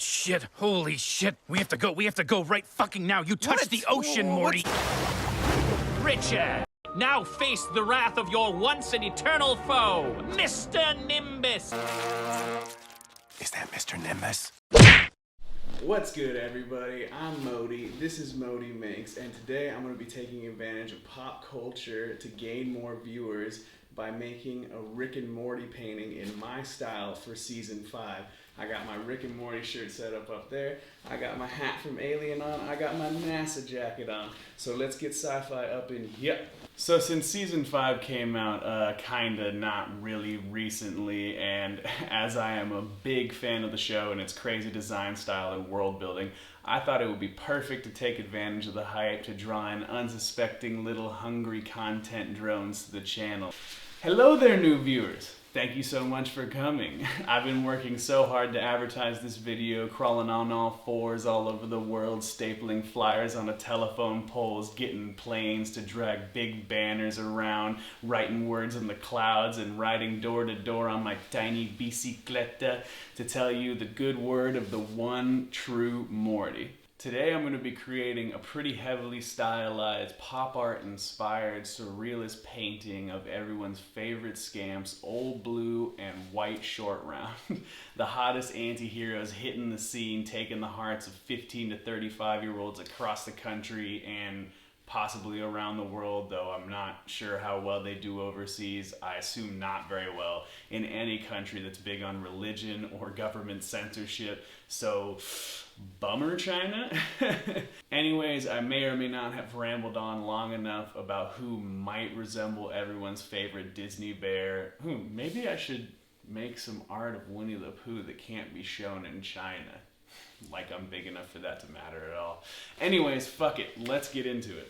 shit. Holy shit. We have to go right fucking now. You touched the ocean, Morty. Richard, now face the wrath of your once and eternal foe, Mr. Nimbus. Is that Mr. Nimbus? What's good, everybody? I'm Modi. This is Modi Makes, and today I'm going to be taking advantage of pop culture to gain more viewers by making a Rick and Morty painting in my style for season 5. I got my Rick and Morty shirt set up there. I got my hat from Alien on. I got my NASA jacket on. So let's get sci-fi up in here. So since season 5 came out kinda not really recently, and as I am a big fan of the show and its crazy design style and world building, I thought it would be perfect to take advantage of the hype to draw in unsuspecting little hungry content drones to the channel. Hello there, new viewers. Thank you so much for coming. I've been working so hard to advertise this video, crawling on all fours all over the world, stapling flyers on a telephone poles, getting planes to drag big banners around, writing words in the clouds, and riding door to door on my tiny bicicleta to tell you the good word of the one true Morty. Today I'm going to be creating a pretty heavily stylized, pop art inspired, surrealist painting of everyone's favorite scamps, Old Blue and White Short Round. The hottest anti-heroes hitting the scene, taking the hearts of 15 to 35-year-olds across the country and possibly around the world, though I'm not sure how well they do overseas. I assume not very well in any country that's big on religion or government censorship. So, bummer, China. Anyways, I may or may not have rambled on long enough about who might resemble everyone's favorite Disney bear. Maybe I should make some art of Winnie the Pooh that can't be shown in China. Like I'm big enough for that to matter at all. Anyways, fuck it. Let's get into it.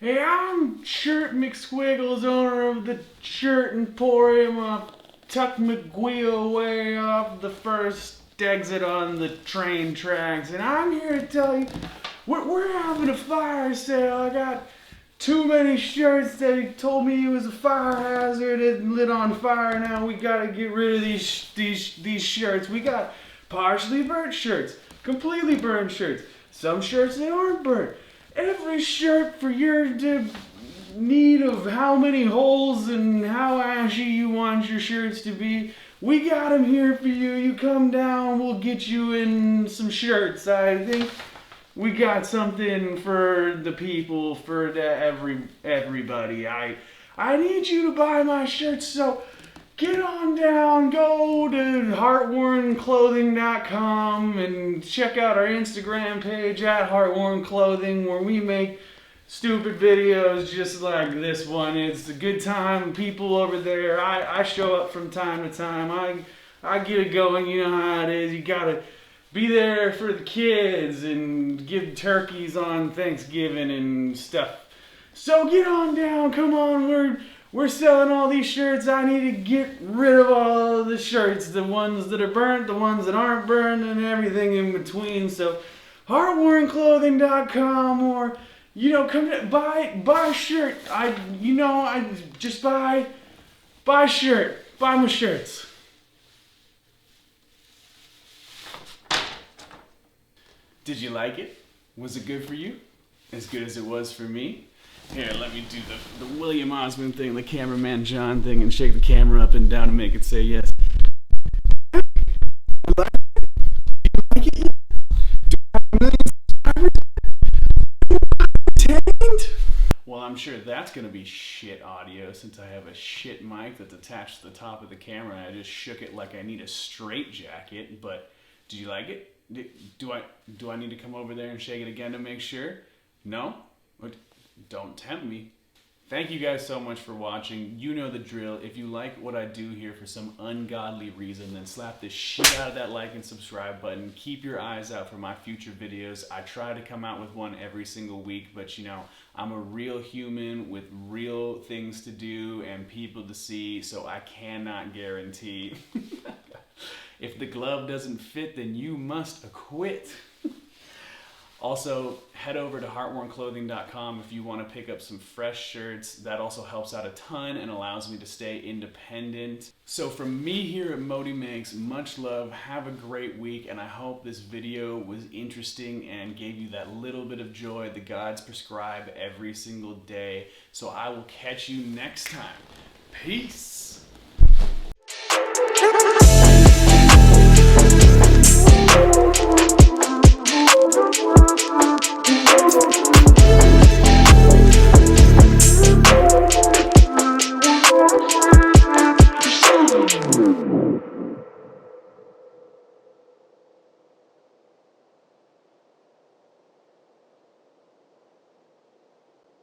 Hey, I'm Shirt McSquiggles, owner of the Shirt Emporium off Tuck McGwheel way off the first exit on the train tracks, and I'm here to tell you we're having a fire sale. I got too many shirts that he told me he was a fire hazard and lit on fire. Now we gotta get rid of these shirts. We got partially burnt shirts, completely burned shirts, some shirts that aren't burnt. Every shirt for your need of how many holes and how ashy you want your shirts to be, we got them here for you. You come down, we'll get you in some shirts. I think we got something for the people, for everybody. I need you to buy my shirts, so get on down, go to heartwornclothing.com and check out our Instagram page at heartwornclothing, where we make stupid videos just like this one. It's a good time. People over there, I show up from time to time. I get it going. You know how it is. You gotta be there for the kids and give turkeys on Thanksgiving and stuff. So get on down. Come on, we're selling all these shirts. I need to get rid of all of the shirts, the ones that are burnt, the ones that aren't burnt, and everything in between. So heartwornclothing.com, or come to, buy a shirt. I just buy a shirt. Buy my shirts. Did you like it? Was it good for you? As good as it was for me? Here, let me do the William Osmond thing, the cameraman John thing, and shake the camera up and down to make it say yes. You like it? Do I have millions of subscribers? Well, I'm sure that's going to be shit audio, since I have a shit mic that's attached to the top of the camera and I just shook it like I need a straitjacket. But did you like it? Do I need to come over there and shake it again to make sure? No? Don't tempt me. Thank you guys so much for watching. You know the drill. If you like what I do here for some ungodly reason, then slap the shit out of that like and subscribe button. Keep your eyes out for my future videos. I try to come out with one every single week, but I'm a real human with real things to do and people to see, so I cannot guarantee. If the glove doesn't fit, then you must acquit. Also, head over to heartwornclothing.com if you want to pick up some fresh shirts. That also helps out a ton and allows me to stay independent. So from me here at Modi Makes, much love, have a great week, and I hope this video was interesting and gave you that little bit of joy the gods prescribe every single day. So I will catch you next time. Peace.